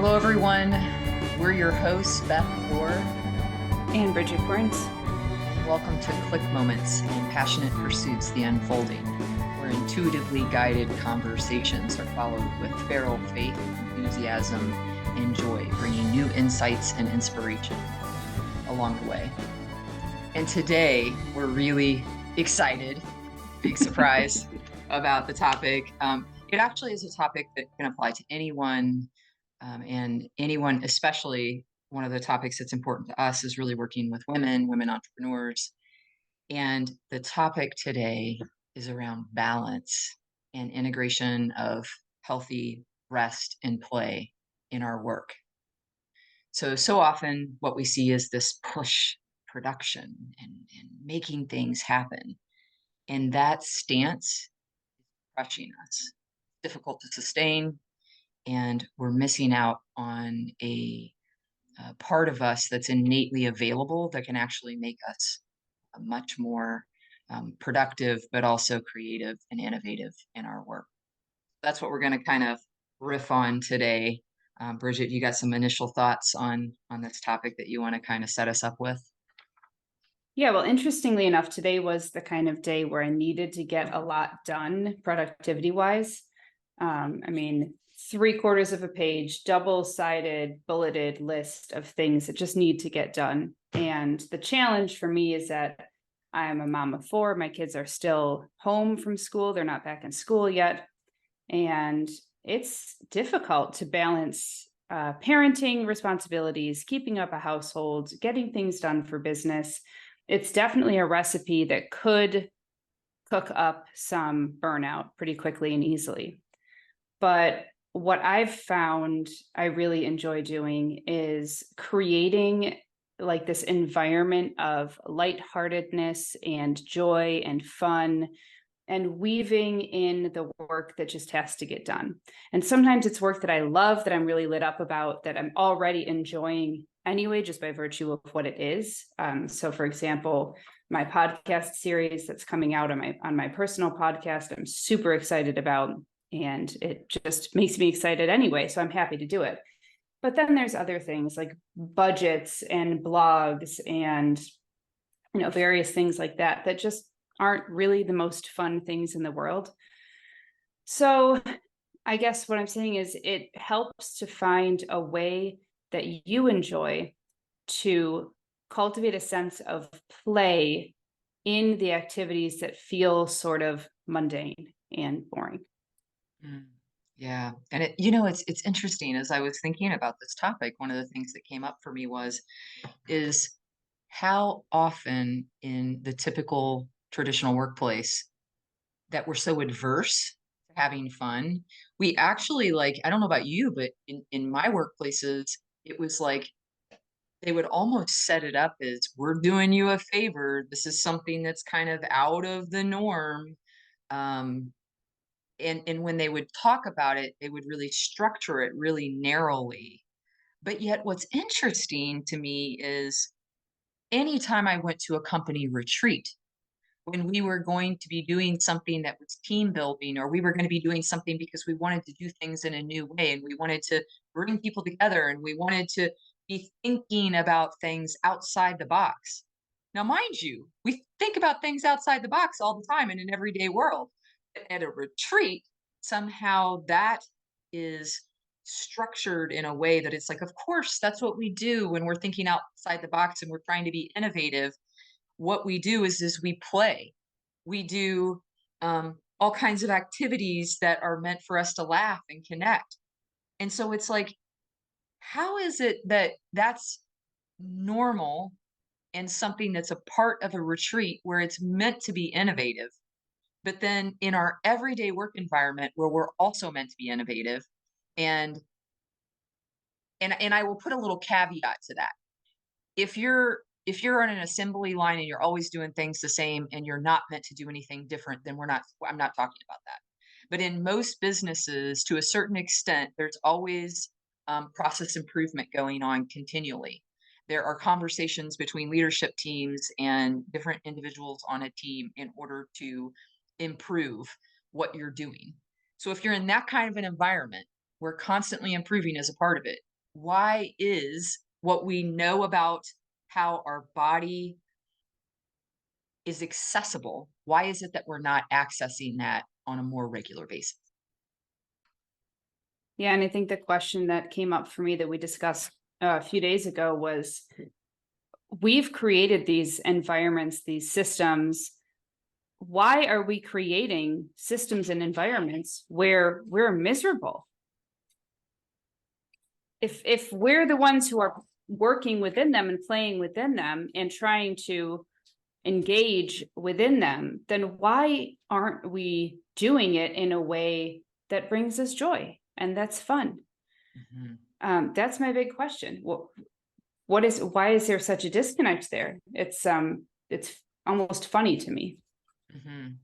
Hello, everyone. We're your hosts, Beth Orr. And Bridget Burns. Welcome to Click Moments and Passionate Pursuits, the Unfolding, where intuitively guided conversations are followed with feral faith, enthusiasm, and joy, bringing new insights and inspiration along the way. And today, we're really excited, big surprise, about the topic. It actually is a topic that can apply to anyone, and anyone, especially one of the topics that's important to us is really working with women entrepreneurs. And the topic today is around balance and integration of healthy rest and play in our work. So often what we see is this push production and making things happen. And that stance is crushing us. Difficult to sustain, and we're missing out on a part of us that's innately available that can actually make us much more productive, but also creative and innovative in our work. That's what we're going to kind of riff on today. Bridget, you got some initial thoughts on this topic that you want to kind of set us up with? Yeah, well, interestingly enough, today was the kind of day where I needed to get a lot done productivity wise. I mean, 3/4 of a page, double-sided, bulleted list of things that just need to get done. And the challenge for me is that I'm a mom of 4. My kids are still home from school. They're not back in school yet. And it's difficult to balance parenting responsibilities, keeping up a household, getting things done for business. It's definitely a recipe that could cook up some burnout pretty quickly and easily. But what I've found I really enjoy doing is creating like this environment of lightheartedness and joy and fun and weaving in the work that just has to get done. And sometimes it's work that I love, that I'm really lit up about, that I'm already enjoying anyway, just by virtue of what it is. So for example, my podcast series that's coming out on my personal podcast, I'm super excited about, and it just makes me excited anyway. So I'm happy to do it. But then there's other things like budgets and blogs and various things like that that just aren't really the most fun things in the world. So I guess what I'm saying is it helps to find a way that you enjoy to cultivate a sense of play in the activities that feel sort of mundane and boring. Yeah, and it's interesting. As I was thinking about this topic, one of the things that came up for me is how often in the typical traditional workplace that we're so adverse to having fun. We actually, like, I don't know about you, but in my workplaces, it was like they would almost set it up as, we're doing you a favor. This is something that's kind of out of the norm. Um, and when they would talk about it, they would really structure it really narrowly. But yet what's interesting to me is anytime I went to a company retreat, when we were going to be doing something that was team building, or we were going to be doing something because we wanted to do things in a new way and we wanted to bring people together and we wanted to be thinking about things outside the box. Now, mind you, we think about things outside the box all the time in an everyday world. But at a retreat, somehow that is structured in a way that it's like, of course, that's what we do when we're thinking outside the box and we're trying to be innovative. What we do is we play. We do all kinds of activities that are meant for us to laugh and connect. And so it's like, how is it that that's normal and something that's a part of a retreat where it's meant to be innovative? But then in our everyday work environment where we're also meant to be innovative, and and I will put a little caveat to that. If you're on an assembly line and you're always doing things the same and you're not meant to do anything different, then I'm not talking about that. But in most businesses, to a certain extent, there's always process improvement going on continually. There are conversations between leadership teams and different individuals on a team in order to improve what you're doing. So if you're in that kind of an environment where constantly improving is a part of it, why is what we know about how our body is accessible, why is it that we're not accessing that on a more regular basis? Yeah, and I think the question that came up for me that we discussed a few days ago was, we've created these environments, these systems. Why are we creating systems and environments where we're miserable? If we're the ones who are working within them and playing within them and trying to engage within them, then why aren't we doing it in a way that brings us joy and that's fun? Mhm, That's my big question. What is, why is there such a disconnect there? It's almost funny to me. mhm.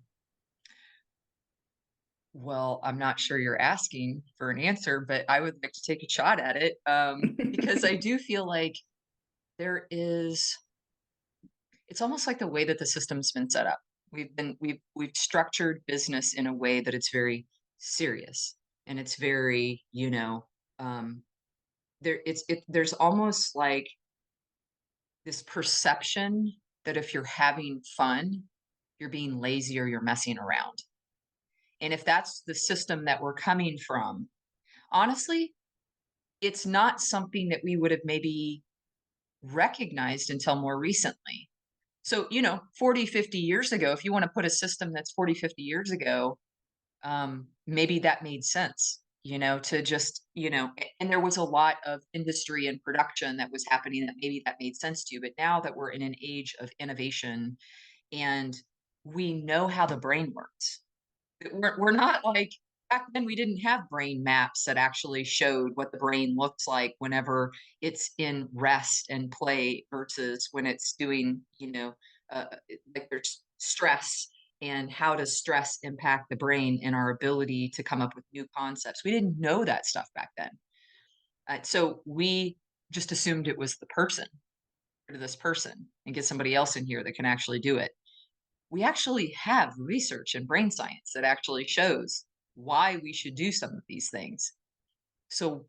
Well, I'm not sure you're asking for an answer, but I would like to take a shot at it, because I do feel like there is it's almost like the way that the system's been set up. We've structured business in a way that it's very serious, and it's very, um, there's almost like this perception that if you're having fun, you're being lazy or you're messing around. And if that's the system that we're coming from, honestly, it's not something that we would have maybe recognized until more recently. So, 40, 50 years ago, if you want to put a system that's 40, 50 years ago, maybe that made sense, to just, and there was a lot of industry and production that was happening that maybe that made sense to you. But now that we're in an age of innovation and we know how the brain works, we're not like back then. We didn't have brain maps that actually showed what the brain looks like whenever it's in rest and play versus when it's doing, like there's stress, and how does stress impact the brain and our ability to come up with new concepts. We didn't know that stuff back then. So we just assumed it was the person, or this person, and get somebody else in here that can actually do it. We actually have research in brain science that actually shows why we should do some of these things. So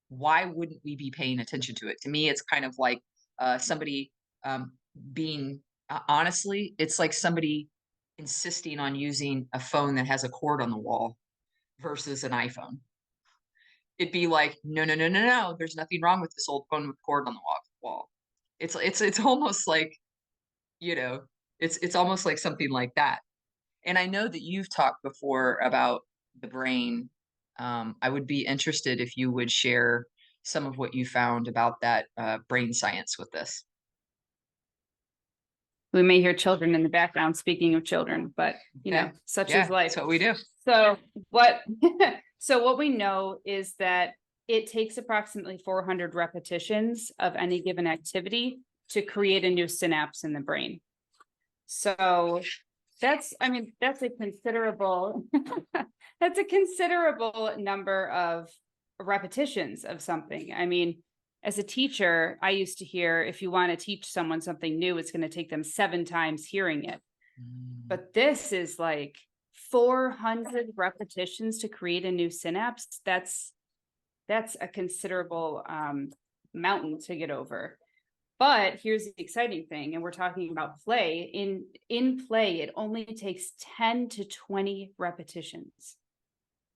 why wouldn't we be paying attention to it? To me, it's kind of like somebody um, being honestly, it's like somebody insisting on using a phone that has a cord on the wall versus an iPhone. It'd be like, no, no, no, no, no. There's nothing wrong with this old phone with cord on the wall. It's almost like, you know, it's almost like something like that. And I know that you've talked before about the brain. I would be interested if you would share some of what you found about that brain science with this. We may hear children in the background, speaking of children, but Okay. such is Yeah, life. that's what we do. So what so what we know is that it takes approximately 400 repetitions of any given activity to create a new synapse in the brain. So that's, I mean, that's a considerable that's a considerable number of repetitions of something. I mean, as a teacher, I used to hear, if you want to teach someone something new, it's going to take them 7 times hearing it. Mm, But this is like 400 repetitions to create a new synapse. That's a considerable mountain to get over. But here's the exciting thing, and we're talking about play. In play, it only takes 10 to 20 repetitions.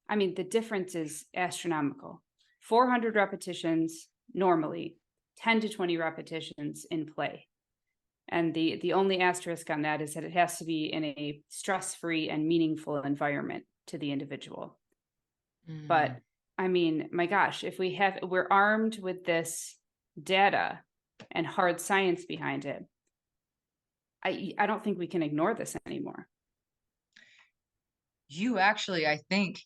I mean, the difference is astronomical. 400 repetitions normally, 10 to 20 repetitions in play. And the only asterisk on that is that it has to be in a stress-free and meaningful environment to the individual. But mm. I mean, my gosh, if we're armed with this data and hard science behind it, I don't think we can ignore this anymore. You actually, I think,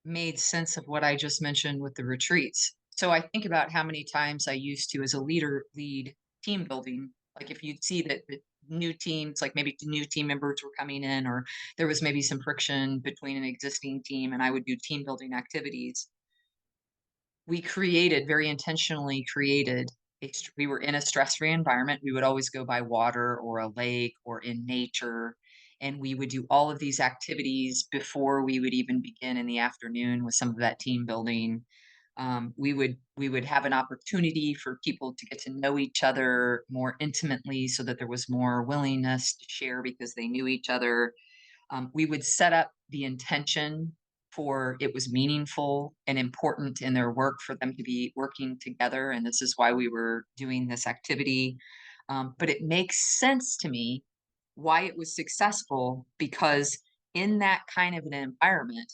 made sense of what I just mentioned with the retreats. So I think about how many times I used to, as a leader, lead team building. Like if you'd see that the new teams, like maybe new team members were coming in, or there was maybe some friction between an existing team, and I would do team building activities. We created, very intentionally created, we were in a stress-free environment. We would always go by water or a lake or in nature, and we would do all of these activities before we would even begin in the afternoon with some of that team building. We would have an opportunity for people to get to know each other more intimately, so that there was more willingness to share because they knew each other. We would set up the intention for it was meaningful and important in their work for them to be working together, and this is why we were doing this activity. But it makes sense to me why it was successful, because in that kind of an environment,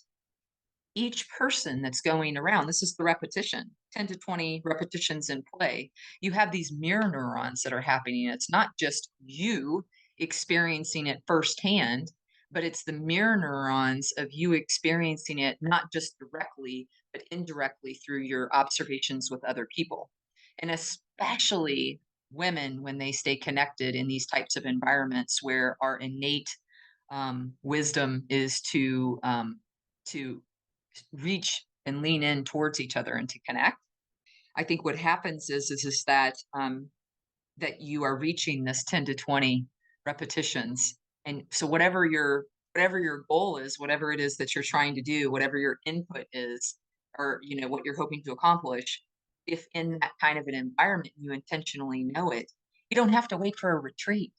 each person that's going around, this is the repetition, 10 to 20 repetitions in play, you have these mirror neurons that are happening. It's not just you experiencing it firsthand, but it's the mirror neurons of you experiencing it not just directly, but indirectly through your observations with other people. And especially women, when they stay connected in these types of environments where our innate wisdom is to reach and lean in towards each other and to connect. I think what happens is that that you are reaching this 10 to 20 repetitions. And so whatever your goal is, whatever it is that you're trying to do, whatever your input is, or what you're hoping to accomplish, if in that kind of an environment you intentionally know it, you don't have to wait for a retreat.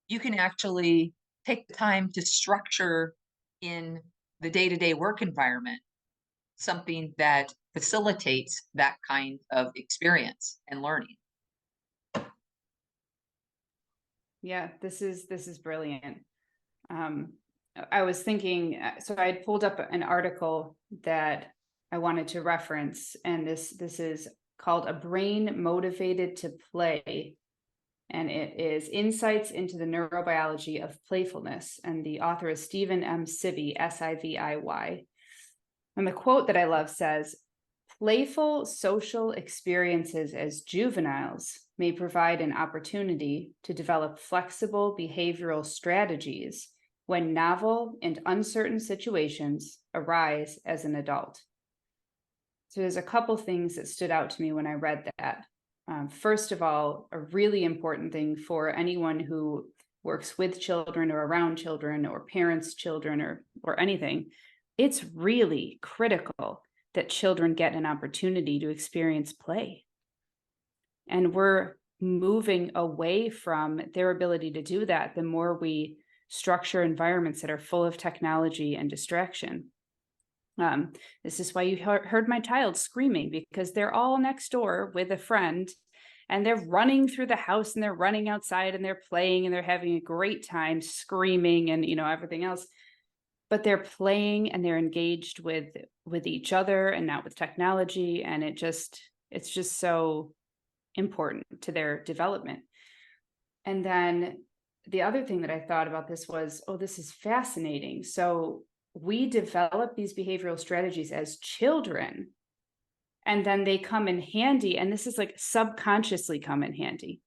You can actually take the time to structure in the day-to-day work environment something that facilitates that kind of experience and learning. Yeah, this is brilliant. Um, I was thinking, so I had pulled up an article that I wanted to reference, and this is called "A Brain Motivated to Play," and it is insights into the neurobiology of playfulness. And the author is Stephen M. Sivy, Siviy. And the quote that I love says, "Playful social experiences as juveniles may provide an opportunity to develop flexible behavioral strategies when novel and uncertain situations arise as an adult." So there's a couple things that stood out to me when I read that. First of all, a really important thing for anyone who works with children or around children or parents children or anything, it's really critical that children get an opportunity to experience play. And we're moving away from their ability to do that the more we structure environments that are full of technology and distraction. Um, this is why you heard my child screaming, because they're all next door with a friend and they're running through the house and they're running outside and they're playing and they're having a great time screaming and everything else. But they're playing and they're engaged with each other and not with technology, and it's just so important to their development. And then the other thing that I thought about this was, oh, this is fascinating. So we develop these behavioral strategies as children, and then they come in handy. And this is like subconsciously come in handy.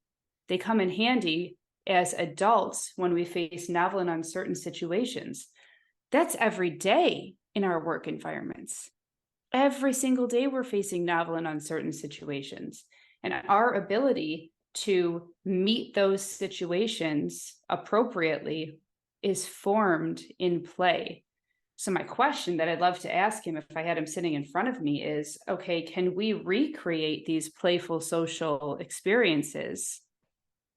They come in handy as adults when we face novel and uncertain situations. That's every day in our work environments. Every single day, we're facing novel and uncertain situations. And our ability to meet those situations appropriately is formed in play. So, my question that I'd love to ask him if I had him sitting in front of me is, okay, can we recreate these playful social experiences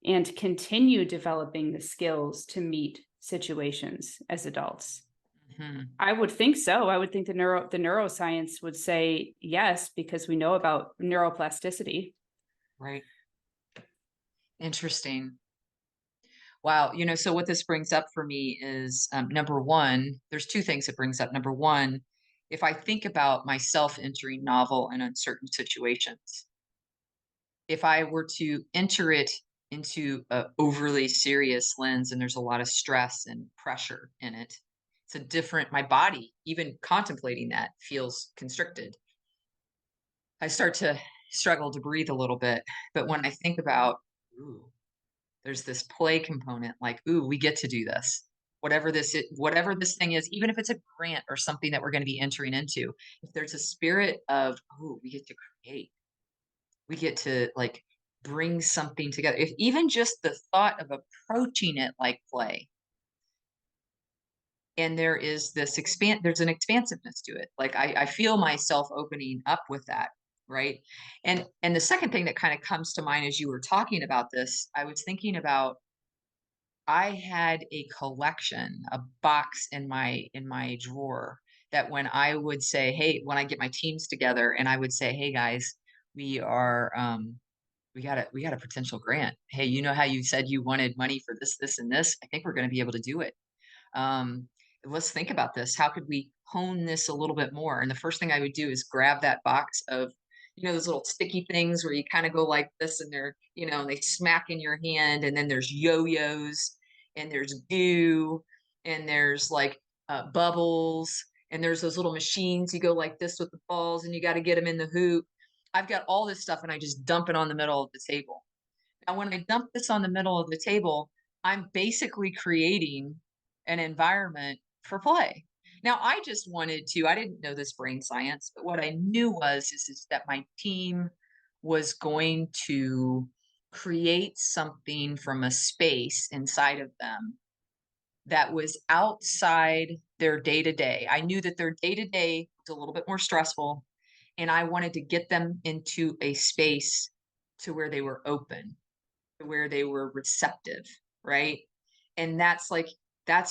and continue developing the skills to meet situations as adults? Mhm. I would think so. I would think the neuroscience would say yes, because we know about neuroplasticity. Right. Interesting. Wow. So what this brings up for me is, number one, there's two things it brings up. Number one, if I think about myself entering novel and uncertain situations, if I were to enter it into a overly serious lens and there's a lot of stress and pressure in it, it's a different, my body, even contemplating that, feels constricted. I start to struggle to breathe a little bit. But when I think about, ooh, there's this play component, like, ooh, we get to do this. Whatever this thing is, even if it's a grant or something that we're going to be entering into, if there's a spirit of, ooh, we get to create, we get to like bring something together. If even just the thought of approaching it like play and there's an expansiveness to it. Like I feel myself opening up with that, right? And the second thing that kind of comes to mind as you were talking about this, I was thinking about I had a collection, a box in my drawer that when I would say, "Hey," when I get my teams together and I would say, "Hey guys, we are we got a potential grant. Hey, you know how you said you wanted money for this, this, and this? I think we're going to be able to do it. um, let's think about this. How could we hone this a little bit more?" And the first thing I would do is grab that box of, those little sticky things where you kind of go like this and they're, and they smack in your hand. And then there's yo-yos and there's goo and there's like bubbles and there's those little machines. You go like this with the balls and you got to get them in the hoop. I've got all this stuff and I just dump it on the middle of the table. Now, when I dump this on the middle of the table, I'm basically creating an environment for play. Now, I didn't know this brain science, but what I knew is that my team was going to create something from a space inside of them that was outside their day to day. I knew that their day to day was a little bit more stressful, and I wanted to get them into a space to where they were open, where they were receptive, right? And that's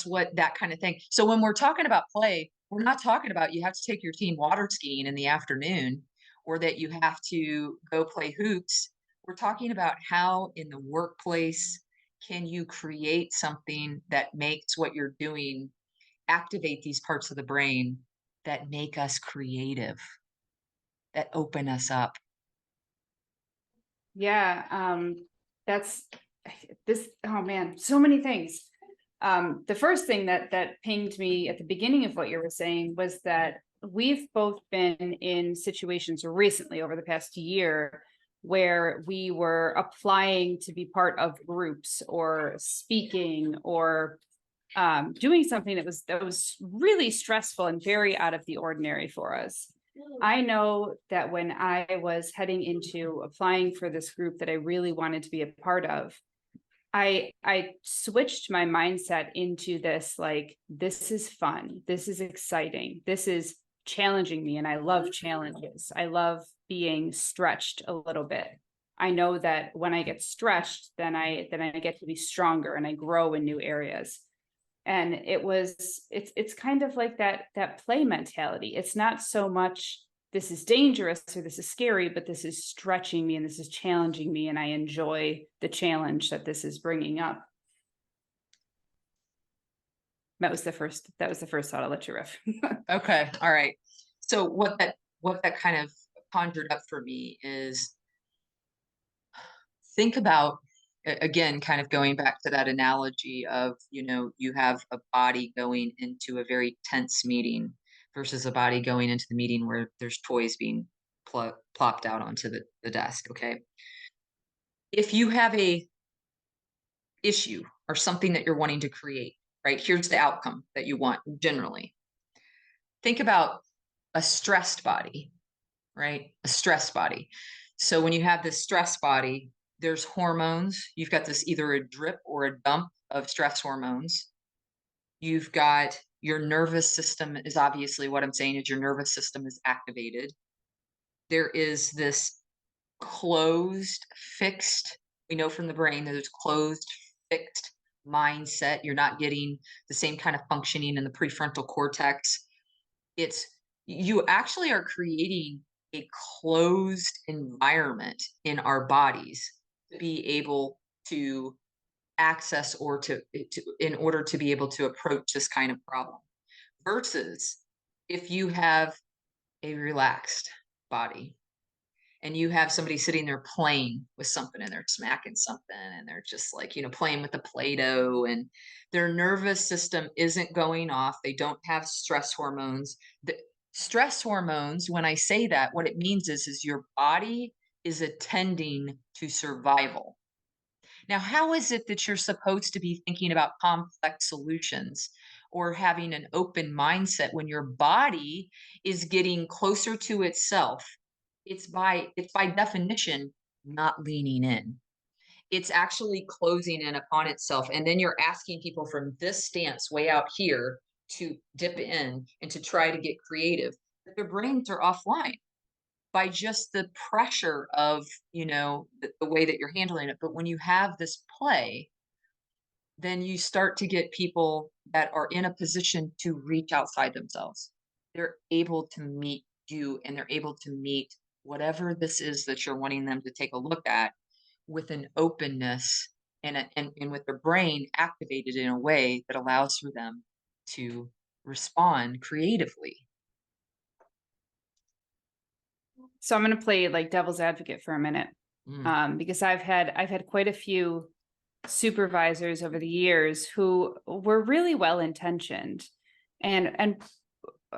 what that kind of thing. So when we're talking about play, we're not talking about you have to take your team water skiing in the afternoon or that you have to go play hoops. We're talking about how in the workplace can you create something that makes what you're doing activate these parts of the brain that make us creative, that open us up. Yeah, that's this. Oh man, so many things. The first thing that pinged me at the beginning of what you were saying was that we've both been in situations recently over the past year where we were applying to be part of groups or speaking or doing something that was really stressful and very out of the ordinary for us. I know that when I was heading into applying for this group that I really wanted to be a part of, I switched my mindset into this, like, this is fun, this is exciting, this is challenging me, and I love challenges. I love being stretched a little bit. I know that when I get stretched, then I get to be stronger and I grow in new areas. And it's kind of like that play mentality. It's not so much this is dangerous or this is scary, but this is stretching me and this is challenging me, and I enjoy the challenge that this is bringing up. That was the first thought. I'll let you riff. Okay, all right. So what that kind of conjured up for me is think about again, kind of going back to that analogy of, you have a body going into a very tense meeting versus a body going into the meeting where there's toys being plopped out onto the desk. Okay. If you have a issue or something that you're wanting to create, right? Here's the outcome that you want generally. Think about a stressed body, right? A stress body. So when you have this stress body, there's hormones. You've got this either a drip or a dump of stress hormones. You've got your nervous system is obviously what I'm saying is your nervous system is activated. There is this closed, fixed, we know from the brain that there's closed, fixed mindset. You're not getting the same kind of functioning in the prefrontal cortex. It's you actually are creating a closed environment in our bodies to be able to access or to in order to be able to approach this kind of problem versus if you have a relaxed body and you have somebody sitting there playing with something and they're smacking something and they're just like, playing with the Play-Doh and their nervous system isn't going off. They don't have stress hormones. The stress hormones, when I say that, what it means is your body is attending to survival. Now, how is it that you're supposed to be thinking about complex solutions or having an open mindset when your body is getting closer to itself? It's by definition not leaning in. It's actually closing in upon itself. And then you're asking people from this stance way out here to dip in and to try to get creative, but their brains are offline by just the pressure of, the way that you're handling it. But when you have this play, then you start to get people that are in a position to reach outside themselves. They're able to meet you and they're able to meet whatever this is that you're wanting them to take a look at with an openness and with their brain activated in a way that allows for them to respond creatively. So I'm going to play like devil's advocate for a minute, Mm, because I've had quite a few supervisors over the years who were really well intentioned, and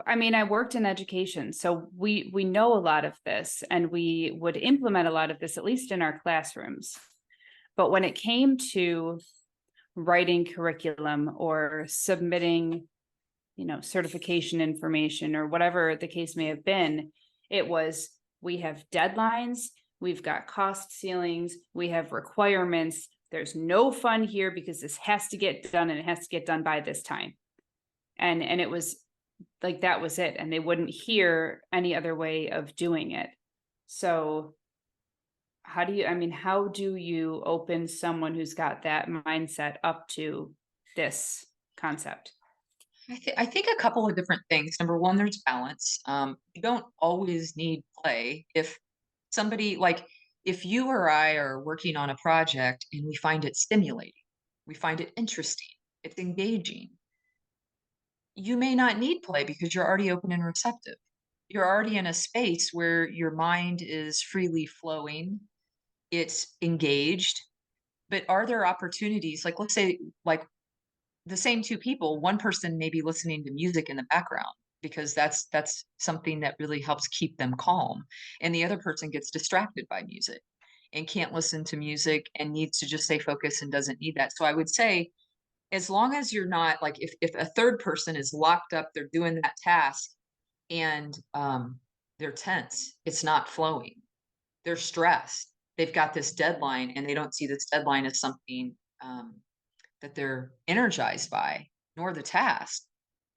I mean, I worked in education, so we know a lot of this, and we would implement a lot of this, at least in our classrooms. But when it came to writing curriculum or submitting, certification information or whatever the case may have been, it was, we have deadlines, we've got cost ceilings, we have requirements. There's no fun here because this has to get done and it has to get done by this time. And it was like that was it. And they wouldn't hear any other way of doing it. So how do you open someone who's got that mindset up to this concept? I think a couple of different things. Number one, there's balance. You don't always need play. If somebody like if you or I are working on a project and we find it stimulating, we find it interesting, it's engaging, you may not need play because you're already open and receptive. You're already in a space where your mind is freely flowing, it's engaged. But are there opportunities, like let's say, like the same two people, one person may be listening to music in the background because that's something that really helps keep them calm, and the other person gets distracted by music and can't listen to music and needs to just stay focused and doesn't need that. So I would say, as long as you're not like, if a third person is locked up, they're doing that task and they're tense, it's not flowing, they're stressed, they've got this deadline and they don't see this deadline as something um, that they're energized by, nor the task,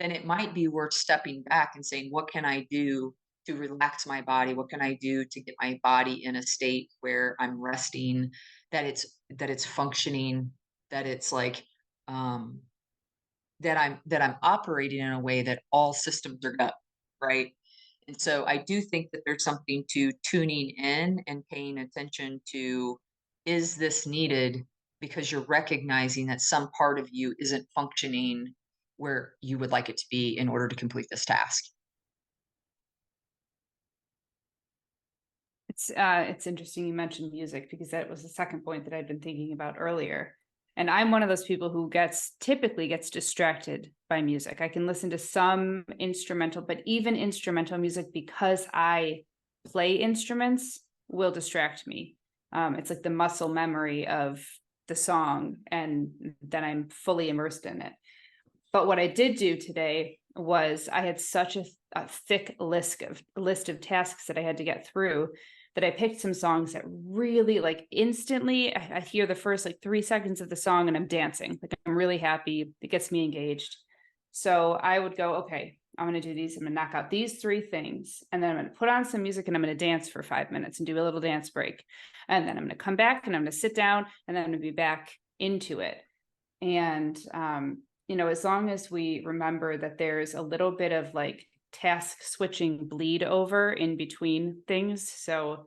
then it might be worth stepping back and saying, what can I do to relax my body? What can I do to get my body in a state where I'm resting, that it's functioning, that it's like um that I'm operating in a way that all systems are go, right? And so I do think that there's something to tuning in and paying attention to, is this needed? Because you're recognizing that some part of you isn't functioning where you would like it to be in order to complete this task. It's interesting you mentioned music because that was the second point that I'd been thinking about earlier. And I'm one of those people who typically gets distracted by music. I can listen to some instrumental, but even instrumental music, because I play instruments, will distract me. It's like the muscle memory of the song, and then I'm fully immersed in it. But what I did do today was I had such a thick list of tasks that I had to get through, that I picked some songs that really, like, instantly I hear the first like 3 seconds of the song and I'm dancing. Like, I'm really happy. It gets me engaged. So I would go, okay, I'm going to do these. I'm going to knock out these three things. And then I'm going to put on some music and I'm going to dance for 5 minutes and do a little dance break. And then I'm going to come back and I'm going to sit down and then I'm going to be back into it. And as long as we remember that there's a little bit of like task switching bleed over in between things. So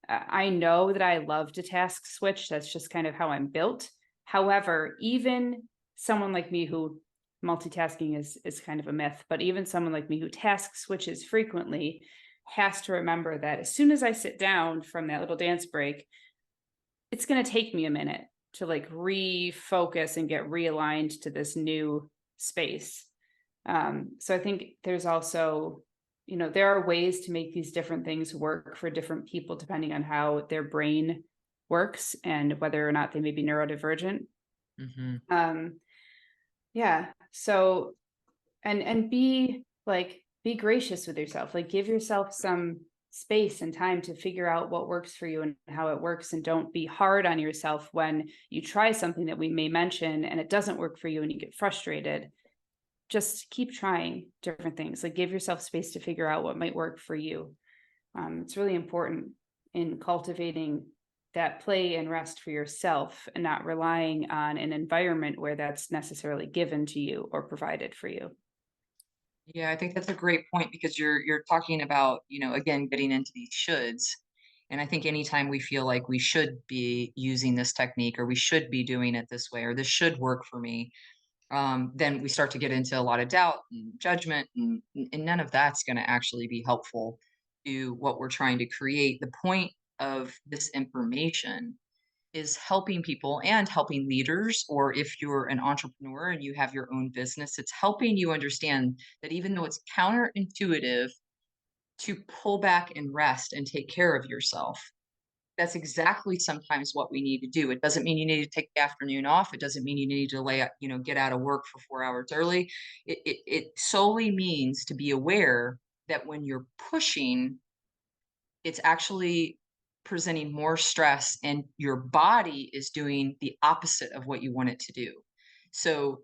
I know that I love to task switch. That's just kind of how I'm built. However, even someone like me who multitasking is kind of a myth, but even someone like me who task switches frequently has to remember that as soon as I sit down from that little dance break, it's going to take me a minute to like refocus and get realigned to this new space. So I think there's also, there are ways to make these different things work for different people depending on how their brain works and whether or not they may be neurodivergent. Hmm. Um, yeah. So and be gracious with yourself. Like, give yourself some space and time to figure out what works for you and how it works, and don't be hard on yourself when you try something that we may mention and it doesn't work for you and you get frustrated. just keep trying different things. Like, give yourself space to figure out what might work for you. It's really important in cultivating that play and rest for yourself and not relying on an environment where that's necessarily given to you or provided for you. Yeah, I think that's a great point because you're talking about, again, getting into these shoulds. And I think anytime we feel like we should be using this technique or we should be doing it this way or this should work for me, then we start to get into a lot of doubt and judgment, and none of that's going to actually be helpful to what we're trying to create. The point of this information is helping people and helping leaders, or if you're an entrepreneur and you have your own business, it's helping you understand that even though it's counterintuitive to pull back and rest and take care of yourself, that's exactly sometimes what we need to do. It doesn't mean you need to take the afternoon off. It doesn't mean you need to get out of work for 4 hours early. It solely means to be aware that when you're pushing, it's actually presenting more stress and your body is doing the opposite of what you want it to do. So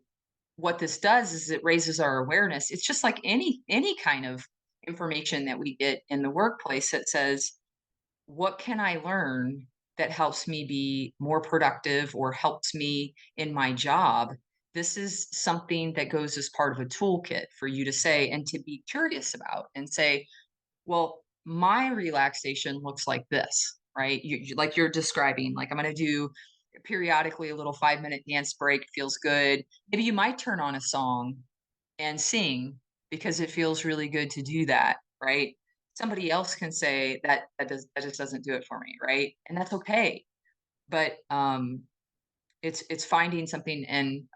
what this does is it raises our awareness. It's just like any kind of information that we get in the workplace that says, what can I learn that helps me be more productive or helps me in my job? This is something that goes as part of a toolkit for you to say and to be curious about and say, well, my relaxation looks like this, right? Like you're describing, like I'm going to do periodically a little 5-minute dance break, feels good. Maybe you might turn on a song and sing because it feels really good to do that, right? Somebody else can say that just doesn't do it for me, right? And that's okay. But it's finding something in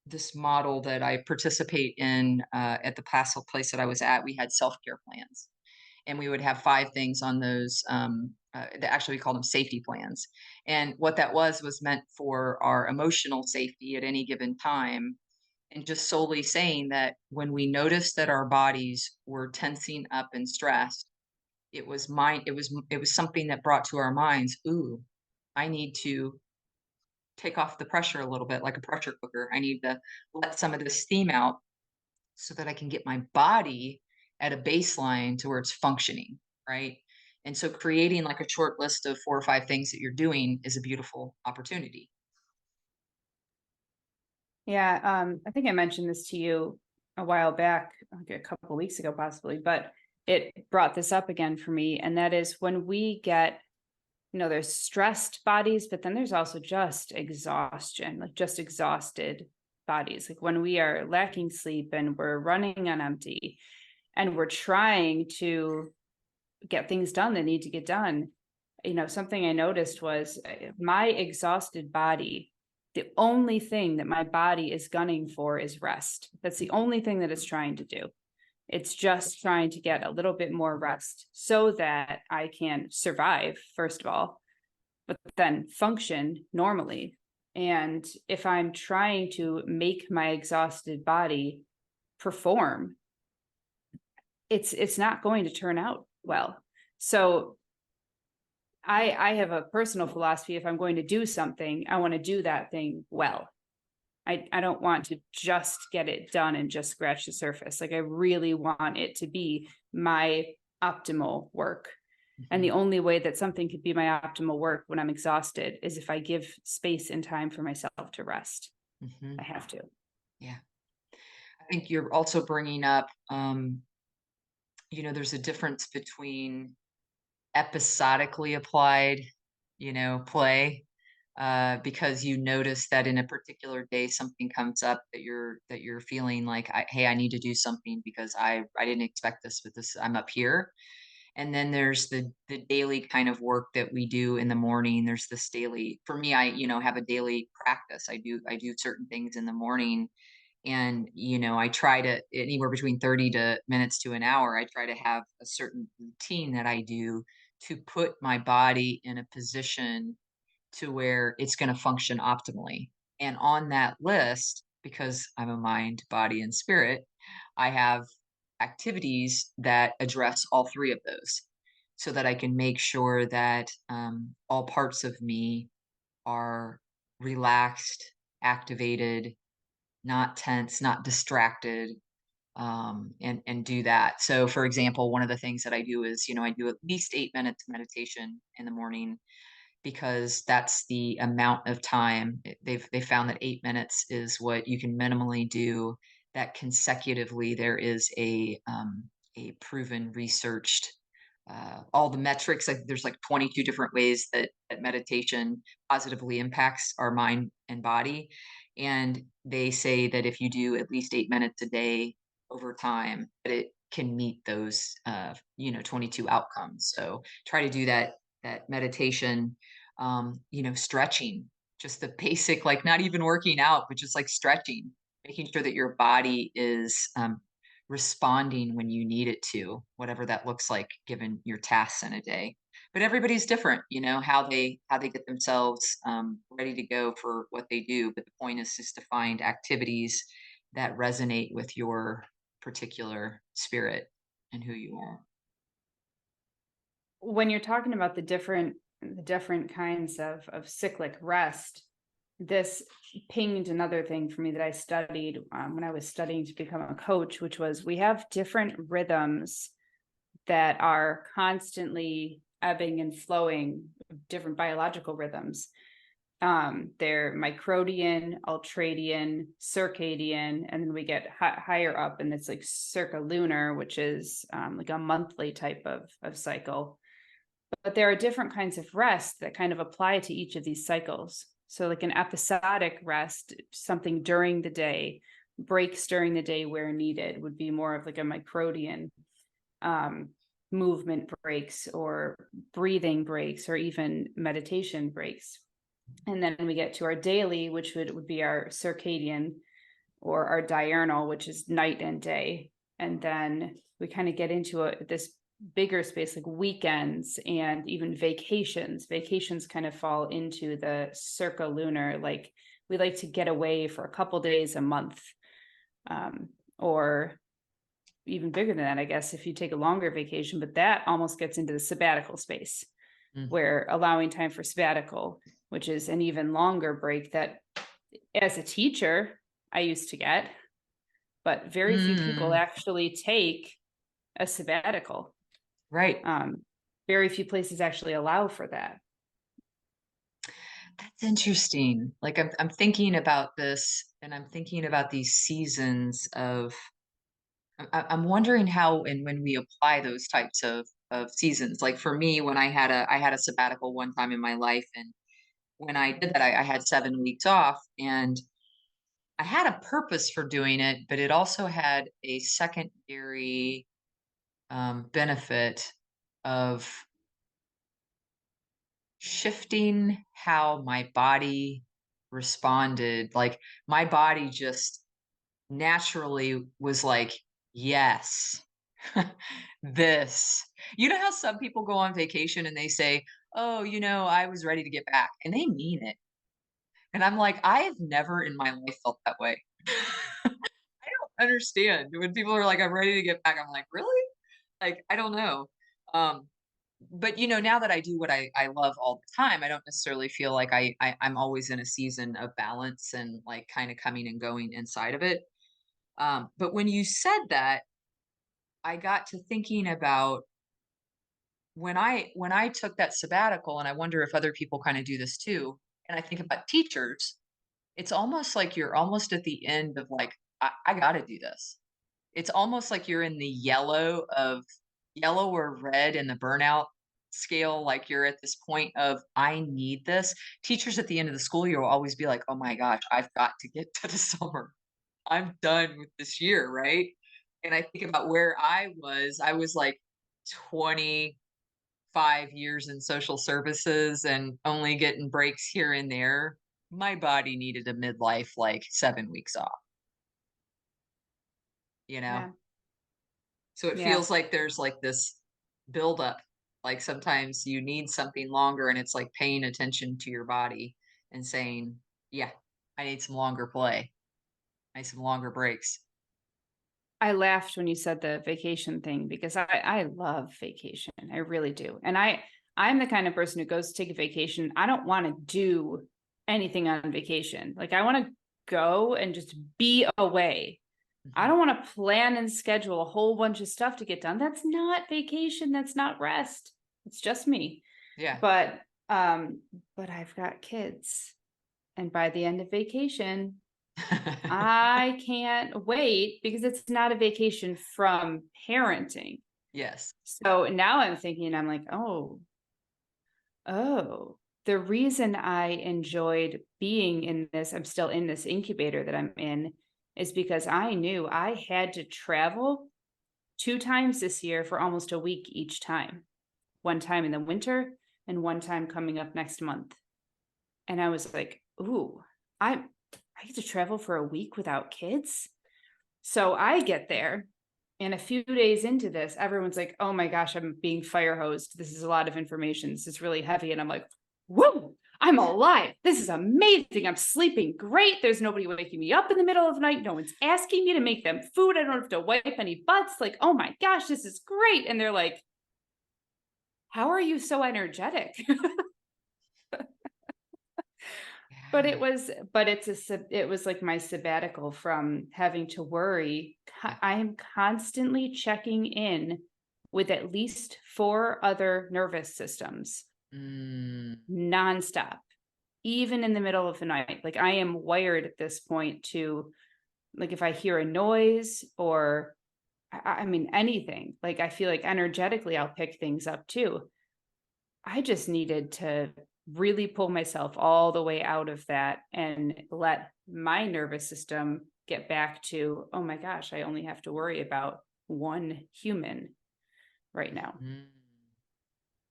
this model that I participate in at the past place that I was at. We had self care plans, and we would have 5 things on those, actually we called them safety plans. And what that was meant for our emotional safety at any given time, and just solely saying that when we noticed that our bodies were tensing up and stressed, it was something that brought to our minds, "Ooh, I need to take off the pressure a little bit like a pressure cooker. I need to let some of this steam out so that I can get my body at a baseline to where it's functioning, right?" And so creating like a short list of 4 or 5 things that you're doing is a beautiful opportunity. Yeah, I think I mentioned this to you a while back, like a couple of weeks ago, possibly, but it brought this up again for me. And that is when we get, there's stressed bodies, but then there's also just exhaustion, like just exhausted bodies. Like when we are lacking sleep and we're running on empty and we're trying to get things done that need to get done. Something I noticed was my exhausted body. The only thing that my body is gunning for is rest. That's the only thing that it's trying to do. It's just trying to get a little bit more rest so that I can survive, first of all, but then function normally. And if I'm trying to make my exhausted body perform, it's not going to turn out well. So I have a personal philosophy. If I'm going to do something, I want to do that thing well. I don't want to just get it done and just scratch the surface. Like I really want it to be my optimal work. And Mhm, the only way that something could be my optimal work when I'm exhausted is if I give space and time for myself to rest. I mhm. have to. Yeah. I think you're also bringing up, there's a difference between episodically applied, play, because you notice that in a particular day something comes up that you're feeling like, hey, I need to do something because I didn't expect this, but this I'm up here. And then there's the daily kind of work that we do in the morning. There's this daily, for me, I have a daily practice. I do certain things in the morning, and I try to anywhere between 30 to minutes to an hour, I try to have a certain routine that I do to put my body in a position to where it's going to function optimally. And on that list, because I'm a mind, body, and spirit, I have activities that address all 3 of those so that I can make sure that all parts of me are relaxed, activated, not tense, not distracted, and do that. So, for example, one of the things that I do is, I do at least 8 minutes meditation in the morning because that's the amount of time they've found that 8 minutes is what you can minimally do. That consecutively, there is a proven researched all the metrics. Like there's like 22 different ways that meditation positively impacts our mind and body, and they say that if you do at least 8 minutes a day over time, that it can meet those 22 outcomes. So try to do that meditation, stretching, just the basic, like not even working out, but just like stretching, making sure that your body is responding when you need it to, whatever that looks like given your tasks in a day. But everybody's different, how they get themselves ready to go for what they do. But the point is just to find activities that resonate with your particular spirit and who you are. When you're talking about the different kinds of cyclic rest, this pinged another thing for me that I studied when I was studying to become a coach, which was we have different rhythms that are constantly ebbing and flowing, different biological rhythms. They're microdian, ultradian, circadian, and then we get higher up, and it's like circalunar, which is like a monthly type of cycle. But there are different kinds of rest that kind of apply to each of these cycles. So, like an episodic rest, something during the day, breaks during the day where needed, would be more of like a microdian. Um, movement breaks or breathing breaks or even meditation breaks. And then we get to our daily, which would be our circadian or our diurnal, which is night and day. And then we kind of get into this bigger space like weekends and even vacations. Vacations kind of fall into the circalunar, like we like to get away for a couple days a month, or even bigger than that, I guess, if you take a longer vacation, but that almost gets into the sabbatical space Mm. where allowing time for sabbatical, which is an even longer break that as a teacher I used to get, but very few people Mm, actually take a sabbatical. right. Um, very few places actually allow for that. That's interesting. Like I'm thinking about this and I'm thinking about these seasons of I'm wondering how and when we apply those types of seasons. Like for me, when I had a sabbatical one time in my life, and when I did that, I had 7 weeks off, and I had a purpose for doing it, but it also had a secondary benefit of shifting how my body responded. Like my body just naturally was like, yes, this. You know how some people go on vacation and they say, oh, I was ready to get back, and they mean it. And I'm like, I have never in my life felt that way. I don't understand when people are like, I'm ready to get back. I'm like, really? Like, I don't know. Um, but now that I do what I love all the time, I don't necessarily feel like I'm always in a season of balance and like kind of coming and going inside of it. But when you said that, I got to thinking about when I took that sabbatical, and I wonder if other people kind of do this too. And I think about teachers, it's almost like you're almost at the end of like, I got to do this. It's almost like you're in the yellow or red in the burnout scale. Like you're at this point of, I need this. Teachers at the end of the school year will always be like, oh my gosh, I've got to get to the summer. I'm done with this year, right? And I think about where I was like 25 years in social services and only getting breaks here and there. My body needed a midlife, like 7 weeks off, you know? Yeah. So it Yeah. feels like there's like this buildup. Like sometimes you need something longer, and it's like paying attention to your body and saying, yeah, I need some longer play. I need some longer breaks. I laughed when you said the vacation thing because I love vacation. I really do. And I'm the kind of person who goes to take a vacation. I don't want to do anything on vacation. Like I want to go and just be away. I Mhm. don't want to plan and schedule a whole bunch of stuff to get done. That's not vacation. That's not rest. It's just me. Yeah. But um, but I've got kids. And by the end of vacation, I can't wait because it's not a vacation from parenting. Yes. So now I'm thinking, I'm like, the reason I enjoyed being in this, I'm still in this incubator that I'm in, is because I knew I had to travel 2 times this year for almost a week each time. One time in the winter and one time coming up next month. And I was like, ooh, I get to travel for a week without kids. So I get there, and a few days into this, everyone's like, oh my gosh, I'm being fire hosed. This is a lot of information. This is really heavy. And I'm like, whoa, I'm alive. This is amazing. I'm sleeping great. There's nobody waking me up in the middle of the night. No one's asking me to make them food. I don't have to wipe any butts. Like, oh my gosh, this is great. And they're like, how are you so energetic? But Yeah. it was, but it was like my sabbatical from having to worry. Yeah. I am constantly checking in with at least 4 other nervous systems Mm. nonstop, even in the middle of the night. Like I am wired at this point to, like, if I hear a noise or I mean anything, like I feel like energetically I'll pick things up too. I just needed to really pull myself all the way out of that and let my nervous system get back to, oh my gosh, I only have to worry about one human right now. Mhm.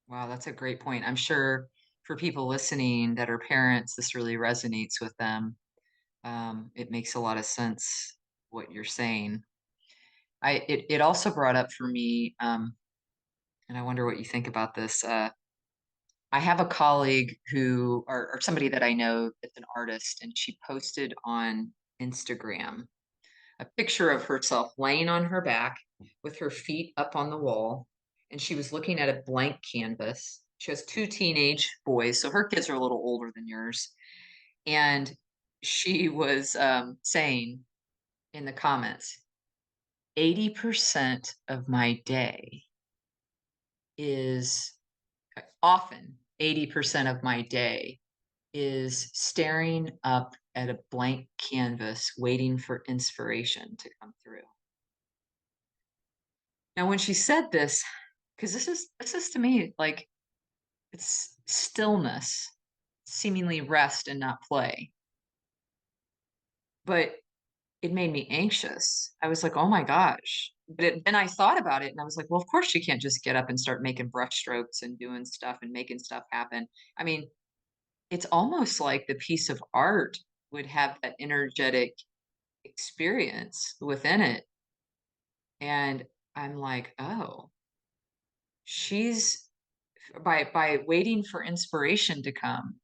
Wow, that's a great point. I'm sure for people listening that are parents, this really resonates with them. It makes a lot of sense what you're saying. It also brought up for me, and I wonder what you think about this. I have a colleague who, or somebody that I know that's an artist, and she posted on Instagram a picture of herself laying on her back with her feet up on the wall, and she was looking at a blank canvas. She has two teenage boys, so her kids are a little older than yours. And she was saying in the comments, 80% of my day is often 80% of my day is staring up at a blank canvas, waiting for inspiration to come through. Now, when she said this, because this is to me like it's stillness, seemingly rest and not play, but it made me anxious. I was like, oh my gosh. Then I thought about it and I was like, well, of course she can't just get up and start making brush strokes and doing stuff and making stuff happen. I mean, it's almost like the piece of art would have that energetic experience within it. And I'm like, oh, she's by waiting for inspiration to come,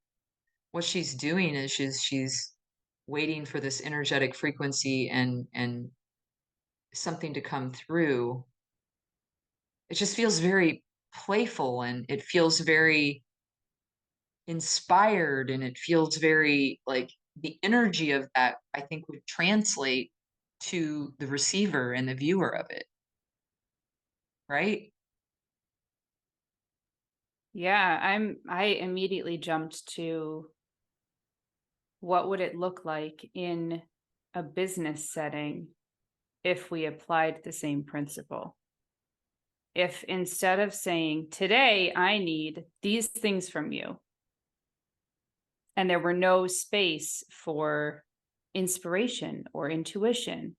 what she's doing is she's waiting for this energetic frequency and something to come through. It just feels very playful and it feels very inspired and it feels very like the energy of that I think would translate to the receiver and the viewer of it, right? Yeah, I immediately jumped to what would it look like in a business setting if we applied the same principle. If instead of saying, today I need these things from you, and there were no space for inspiration or intuition,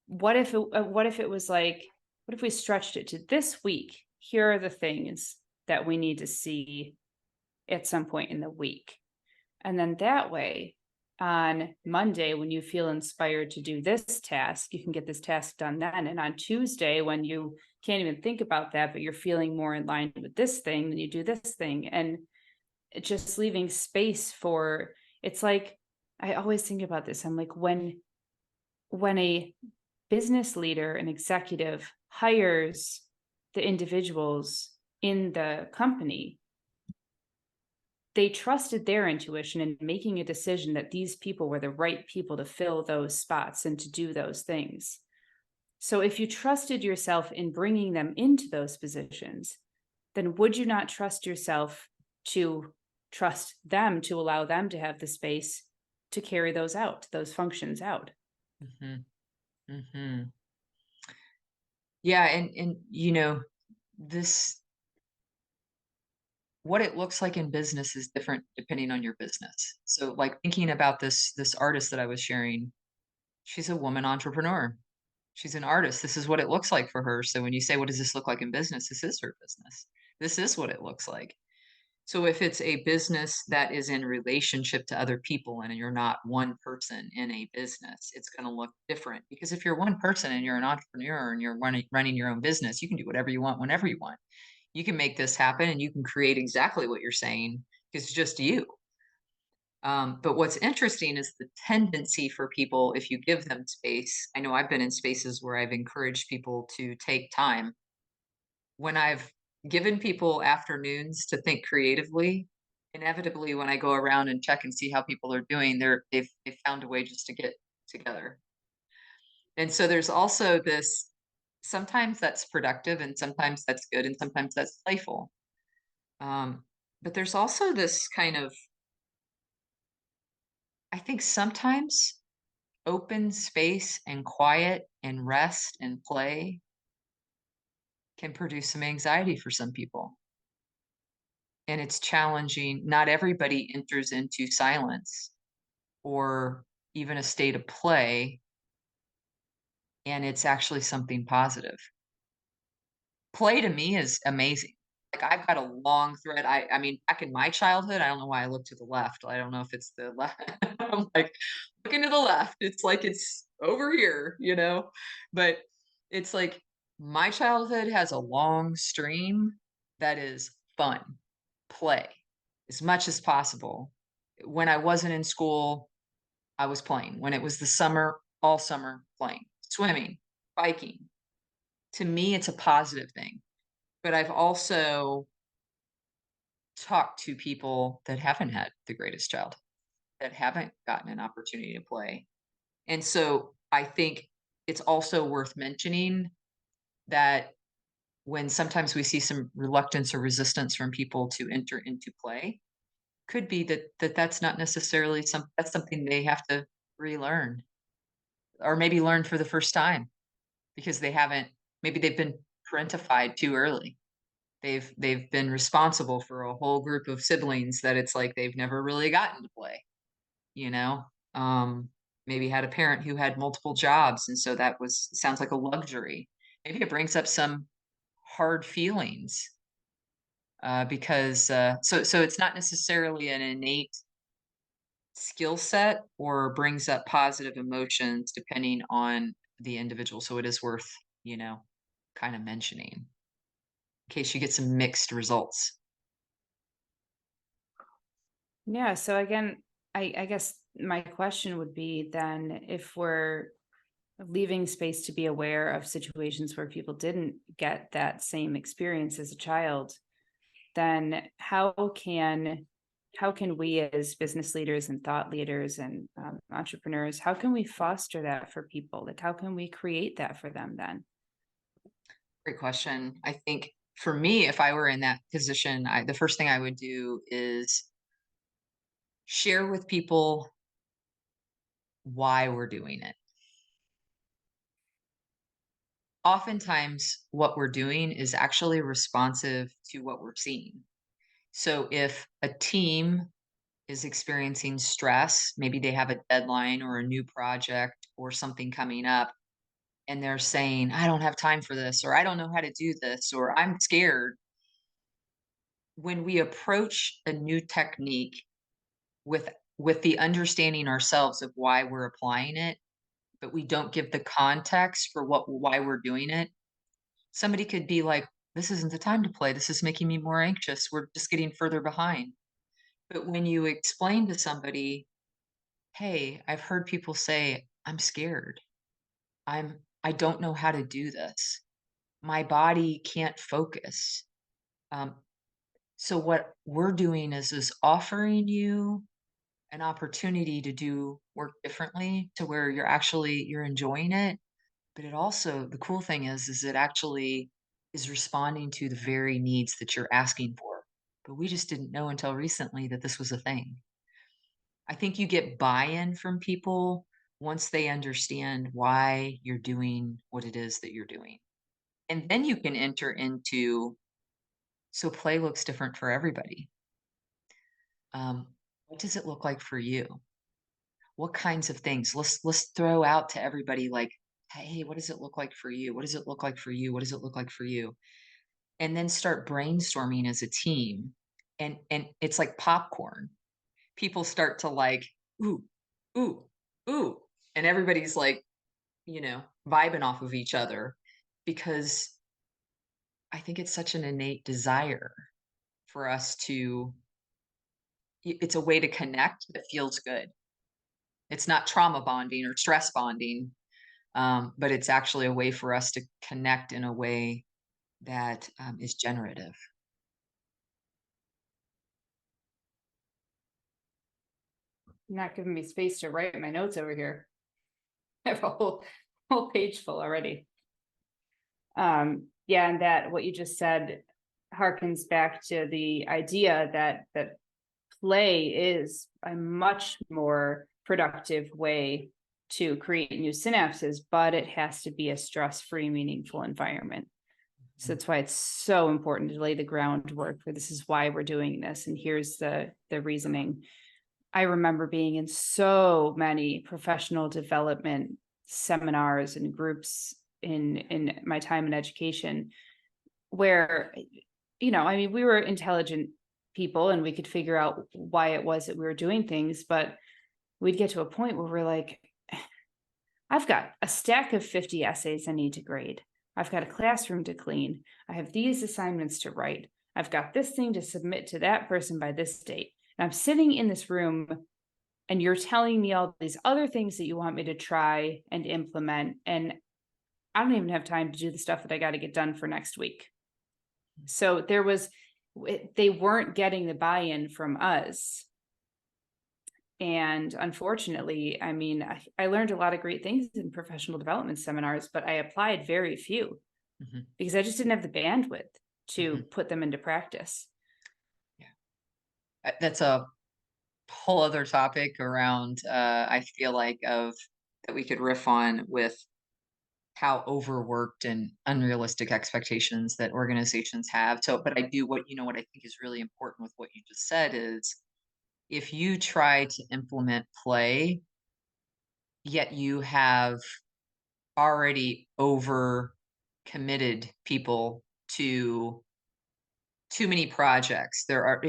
what if it was like, what if we stretched it to this week? Here are the things that we need to see at some point in the week. And then that way, on Monday, when you feel inspired to do this task, you can get this task done then. And on Tuesday, when you can't even think about that, but you're feeling more in line with this thing, then you do this thing. And it's just leaving space for, it's like, I always think about this. I'm like, when a business leader, an executive hires the individuals in the company, they trusted their intuition in making a decision that these people were the right people to fill those spots and to do those things. So if you trusted yourself in bringing them into those positions, then would you not trust yourself to trust them to allow them to have the space to carry those out, those functions out? Mhm. Mhm. Yeah, and this what it looks like in business is different depending on your business. So, like, thinking about this artist that I was sharing, she's a woman entrepreneur. She's an artist. This is what it looks like for her. So when you say, "What does this look like in business?" This is her business. This is what it looks like. So if it's a business that is in relationship to other people and you're not one person in a business, it's going to look different. Because if you're one person and you're an entrepreneur and you're running your own business, you can do whatever you want whenever you want. You can make this happen and you can create exactly what you're saying because it's just you. But what's interesting is the tendency for people, if you give them space. I know I've been in spaces where I've encouraged people to take time. When I've given people afternoons to think creatively, inevitably, when I go around and check and see how people are doing, they've found a way just to get together. And so there's also this, sometimes that's productive and sometimes that's good and sometimes that's playful. Um, but there's also this kind of, I think sometimes open space and quiet and rest and play can produce some anxiety for some people. And it's challenging. Not everybody enters into silence or even a state of play, and it's actually something positive. Play to me is amazing. Like, I've got a long thread. I mean, back in my childhood, I don't know why I look to the left. I don't know if it's the left. I'm like, looking to the left. It's like it's over here. But it's like my childhood has a long stream that is fun, play as much as possible. When I wasn't in school, I was playing. When it was the summer, all summer playing, swimming, biking. To me, it's a positive thing. But I've also talked to people that haven't had the greatest childhood, that haven't gotten an opportunity to play. And so I think it's also worth mentioning that when sometimes we see some reluctance or resistance from people to enter into play, could be that's not necessarily that's something they have to relearn or maybe learn for the first time because they haven't, maybe they've been parentified too early. They've been responsible for a whole group of siblings that it's like they've never really gotten to play, you know? Um, Maybe had a parent who had multiple jobs, and so that was sounds like a luxury. Maybe it brings up some hard feelings, because, so it's not necessarily an innate skill set or brings up positive emotions depending on the individual, so it is worth, you know, kinda mentioning in case you get some mixed results. Yeah. So again, I guess my question would be then if we're leaving space to be aware of situations where people didn't get that same experience as a child, then how can we as business leaders and thought leaders and entrepreneurs, how can we foster that for people? Like, how can we create that for them then? Great question. I think for me, if I were in that position, the first thing I would do is share with people why we're doing it. Oftentimes, what we're doing is actually responsive to what we're seeing. So if a team is experiencing stress, maybe they have a deadline or a new project or something coming up, and they're saying, I don't have time for this, or I don't know how to do this, or I'm scared. When we approach a new technique with the understanding ourselves of why we're applying it, but we don't give the context for why we're doing it, somebody could be like, "This isn't the time to play. This is making me more anxious. We're just getting further behind." But when you explain to somebody, "Hey, I've heard people say, I'm scared. I don't know how to do this. My body can't focus." Um, So what we're doing is offering you an opportunity to do work differently to where you're enjoying it, but it also the cool thing is it actually is responding to the very needs that you're asking for. But we just didn't know until recently that this was a thing. I think you get buy-in from people once they understand why you're doing what it is that you're doing. And then you can enter into so play looks different for everybody. What does it look like for you? What kinds of things? Let's throw out to everybody like, hey, what does it look like for you? What does it look like for you? What does it look like for you? And then start brainstorming as a team. And it's like popcorn. People start to like, ooh, ooh, ooh. And everybody's like, vibing off of each other because I think it's such an innate desire for us to it's a way to connect that feels good. It's not trauma bonding or stress bonding, but it's actually a way for us to connect in a way that is generative. Not giving me space to write my notes over here. I have a whole page full already. Yeah, and that what you just said harkens back to the idea that play is a much more productive way to create new synapses, but it has to be a stress-free, meaningful environment. So Mhm. that's why it's so important to lay the groundwork for this is why we're doing this. And here's the reasoning. I remember being in so many professional development seminars and groups in my time in education where, I mean, we were intelligent people and we could figure out why it was that we were doing things, but we'd get to a point where we're like, I've got a stack of 50 essays I need to grade. I've got a classroom to clean. I have these assignments to write. I've got this thing to submit to that person by this date. And I'm sitting in this room and you're telling me all these other things that you want me to try and implement. And I don't even have time to do the stuff that I got to get done for next week. So they weren't getting the buy in from us. And unfortunately, I mean, I learned a lot of great things in professional development seminars, but I applied very few Mhm, because I just didn't have the bandwidth to mhm. put them into practice. Yeah. That's a whole other topic around, I feel like, of that we could riff on with how overworked and unrealistic expectations that organizations have. So, but I do what I think is really important with what you just said is if you try to implement play, yet you have already over committed people to too many projects. There are,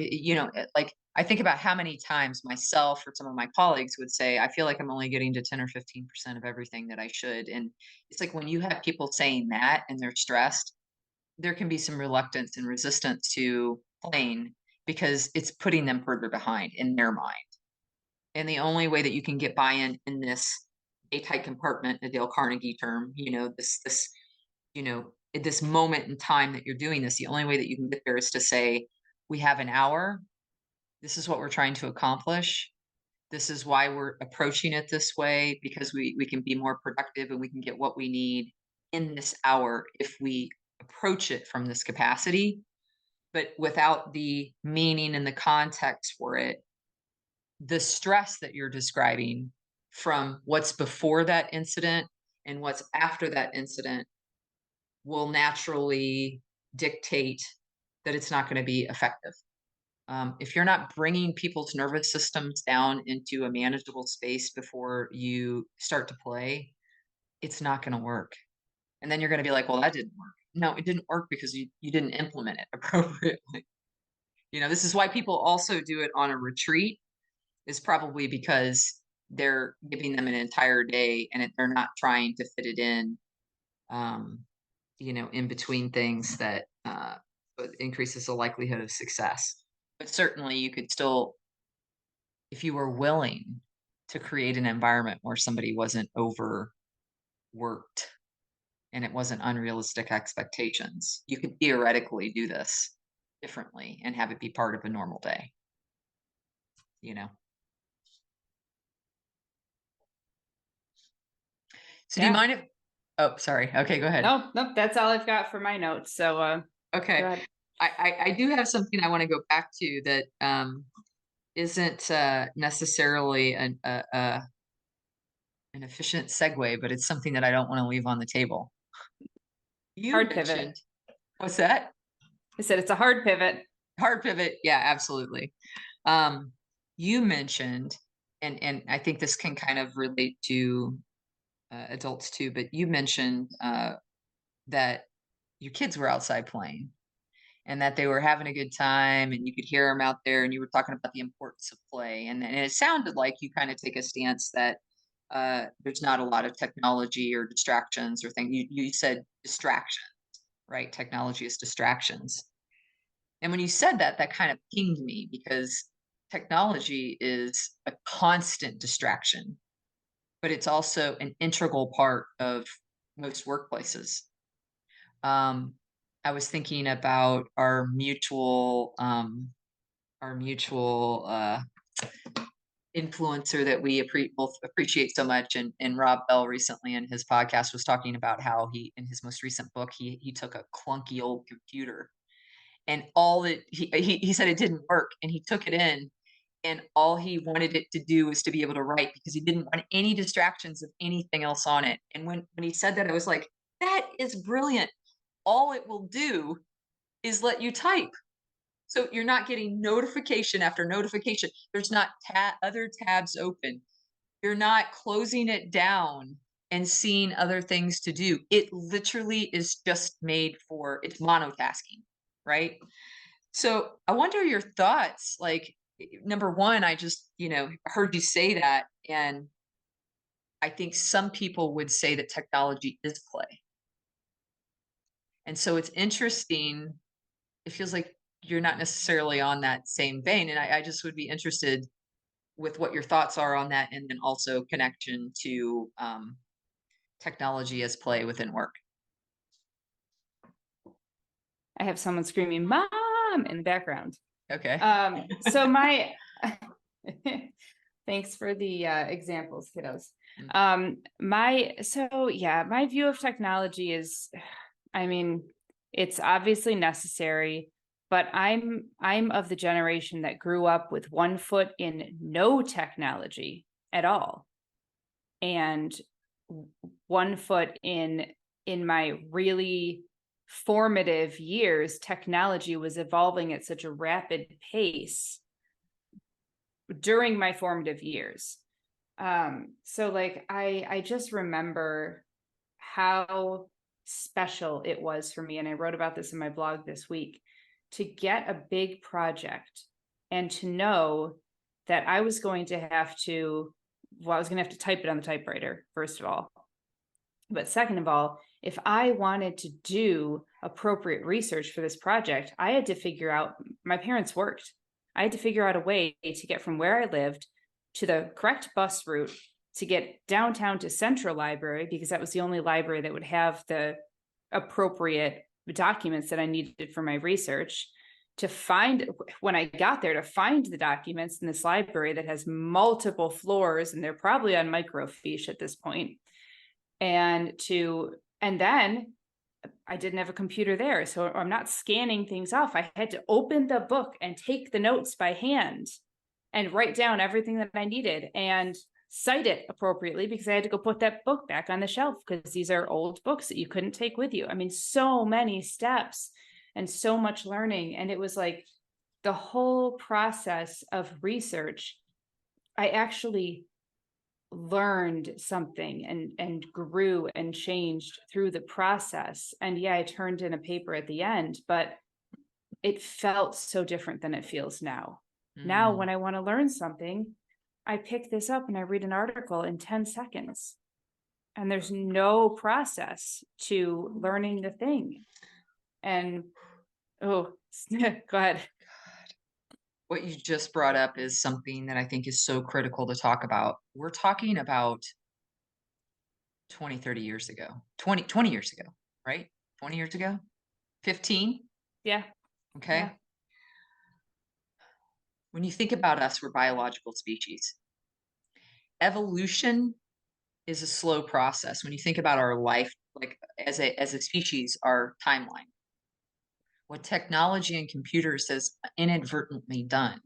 like I think about how many times myself or some of my colleagues would say, I feel like I'm only getting to 10 or 15% of everything that I should. And it's like when you have people saying that and they're stressed, there can be some reluctance and resistance to playing because it's putting them further behind in their mind. And the only way that you can get buy-in in this a tight compartment, a Dale Carnegie term, at this moment in time that you're doing this, the only way that you can get there is to say, we have an hour. This is what we're trying to accomplish. This is why we're approaching it this way because we can be more productive and we can get what we need in this hour if we approach it from this capacity, but without the meaning and the context for it. The stress that you're describing from what's before that incident and what's after that incident will naturally dictate that it's not going to be effective. If you're not bringing people's nervous systems down into a manageable space before you start to play, it's not going to work. And then you're going to be like, well, that didn't work. No, it didn't work because you didn't implement it appropriately. This is why people also do it on a retreat is probably because they're giving them an entire day and they're not trying to fit it in, um, in between things that increases the likelihood of success. But certainly, you could still, if you were willing to create an environment where somebody wasn't overworked and it wasn't unrealistic expectations, you could theoretically do this. differently and have it be part of a normal day, you know? So do you Yeah. mind if oh, sorry. Okay, go ahead. No, nope, that's all I've got for my notes. So go Okay. ahead. I do have something I wanna go back to that, isn't, necessarily an efficient segue, but it's something that I don't wanna leave on the table. You Hard pivot. mentioned what's that? I said it's a hard pivot. Hard pivot, yeah, absolutely. Um, you mentioned, and I think this can kind of relate to, adults too, but you mentioned, that your kids were outside playing and that they were having a good time and you could hear them out there and you were talking about the importance of play, and it sounded like you kinda take a stance that, there's not a lot of technology or distractions or things. You said distraction, right? Technology is distractions. And when you said that, that kind of pinged me because technology is a constant distraction, but it's also an integral part of most workplaces. Um, I was thinking about our mutual influencer that we both appreciate so much, and Rob Bell recently in his podcast was talking about how he, in his most recent book, he took a clunky old computer and all that he said it didn't work and he took it in and all he wanted it to do was to be able to write because he didn't want any distractions of anything else on it. And when he said that, I was like, that is brilliant. All it will do is let you type. So you're not getting notification after notification. There's not other tabs open. You're not closing it down and seeing other things to do. It literally is just made for it's monotasking, right? So I wonder your thoughts. Like, number one, I just, heard you say that. And I think some people would say that technology is play. And so it's interesting. It feels like you're not necessarily on that same vein. And I just would be interested with what your thoughts are on that. And then also connection to technology as play within work. I have someone screaming "Mom" in the background. Okay. So my thanks for the examples, kiddos. Mm. My view of technology is, I mean, it's obviously necessary, but I'm of the generation that grew up with one foot in no technology at all, and one foot in my really formative years. Technology was evolving at such a rapid pace during my formative years. So like I just remember how special it was for me, and I wrote about this in my blog this week, to get a big project and to know that I was going to have to, well, I was going to have to type it on the typewriter, first of all. But second of all, if I wanted to do appropriate research for this project, I had to figure out, my parents worked. I had to figure out a way to get from where I lived to the correct bus route to get downtown to Central Library, because that was the only library that would have the appropriate documents that I needed for my research. To find, when I got there, to find the documents in this library that has multiple floors, and they're probably on microfiche at this point, and then I didn't have a computer there, so I'm not scanning things off. I had to open the book and take the notes by hand and write down everything that I needed and cite it appropriately, because I had to go put that book back on the shelf because these are old books that you couldn't take with you. I mean, so many steps and so much learning. And it was like the whole process of research, I actually learned something and grew and changed through the process. And yeah, I turned in a paper at the end, but it felt so different than it feels now. Now, Mm. when I want to learn something, I pick this up and I read an article in 10 seconds. And there's no process to learning the thing. And oh, go ahead. What you just brought up is something that I think is so critical to talk about. We're talking about 20, 30 years ago, 20 years ago, right? 20 years ago? 15? Yeah. Okay. Yeah. When you think about us, we're biological species. Evolution is a slow process. When you think about our life, like as a species, our timeline, what technology and computers has inadvertently done,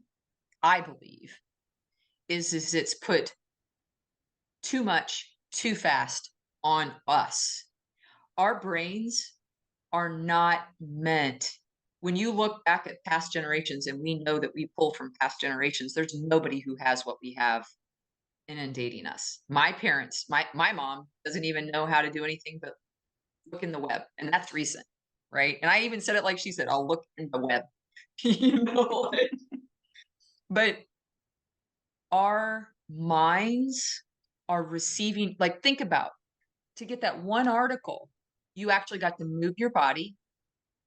I believe, is it's put too much too fast on us. Our brains are not meant, when you look back at past generations, and we know that we pull from past generations, there's nobody who has what we have inundating us. My parents, my mom doesn't even know how to do anything but look in the web, and that's recent, right? And I even said it like she said, "I'll look in the web." You know, like, but our minds are receiving, like, think about, to get that one article, you actually got to move your body.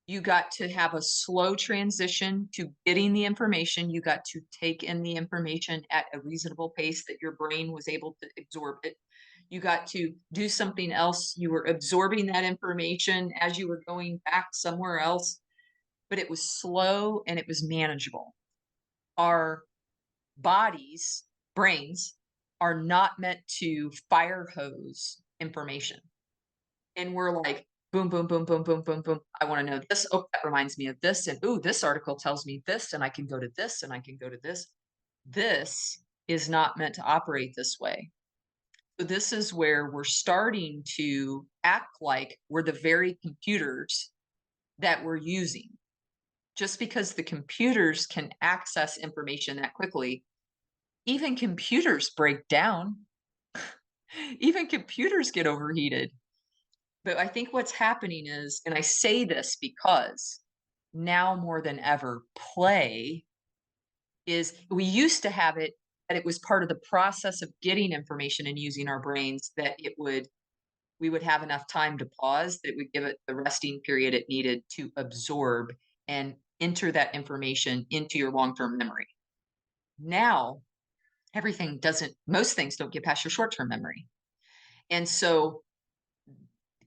You got to have a slow transition to getting the information. You got to take in the information at a reasonable pace that your brain was able to absorb it. You got to do something else. You were absorbing that information as you were going back somewhere else, but it was slow and it was manageable. Our bodies, brains, are not meant to fire hose information. And we're like, boom, boom, boom, boom, boom, boom, boom. I want to know this. Oh, that reminds me of this. And ooh, this article tells me this, and I can go to this, and I can go to this. This is not meant to operate this way. So this is where we're starting to act like we're the very computers that we're using. Just because the computers can access information that quickly, even computers break down. Even computers get overheated. But I think what's happening is, and I say this because now more than ever, play is, we used to have it that it was part of the process of getting information and using our brains, that we would have enough time to pause, that would give it the resting period it needed to absorb and enter that information into your long-term memory. Now, most things don't get past your short-term memory. And so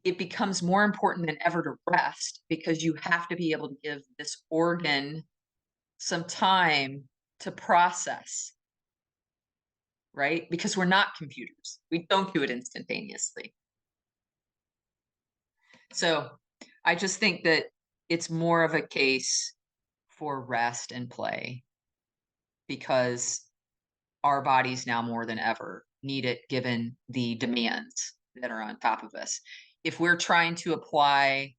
it becomes more important than ever to rest, because you have to be able to give this organ some time to process, right? Because we're not computers. We don't do it instantaneously. So I just think that it's more of a case for rest and play, because our bodies now more than ever need it, given the demands that are on top of us. If we're trying to apply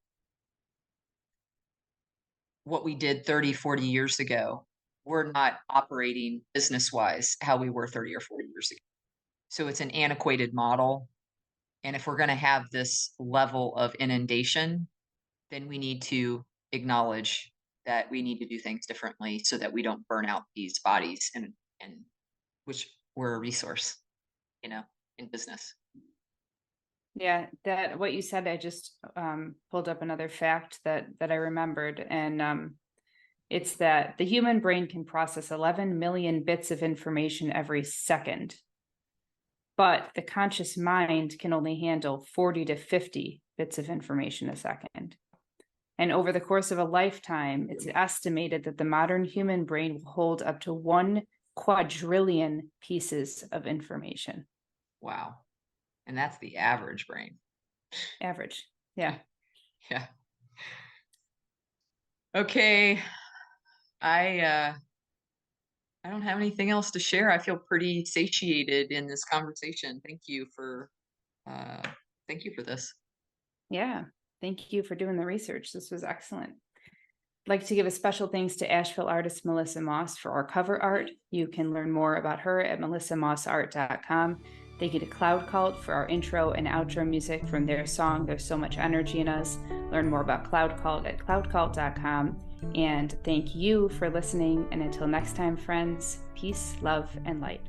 what we did 30, 40 years ago, we're not operating business-wise how we were 30 or 40 years ago. So it's an antiquated model. And if we're going to have this level of inundation, then we need to acknowledge that we need to do things differently so that we don't burn out these bodies, and which we're a resource, you know, in business. Yeah, that what you said, I just pulled up another fact that I remembered, and it's that the human brain can process 11 million bits of information every second, but the conscious mind can only handle 40 to 50 bits of information a second. And over the course of a lifetime, it's estimated that the modern human brain will hold up to 1 quadrillion pieces of information. Wow. And that's the average brain. Average. Yeah. Yeah. Okay. I don't have anything else to share. I feel pretty satiated in this conversation. Uh thank you for this. Yeah. Thank you for doing the research. This was excellent. I'd like to give a special thanks to Asheville artist Melissa Moss for our cover art. You can learn more about her at melissamossart.com. Thank you to Cloud Cult for our intro and outro music from their song, There's So Much Energy in Us. Learn more about Cloud Cult at cloudcult.com. And thank you for listening. And until next time, friends, peace, love, and light.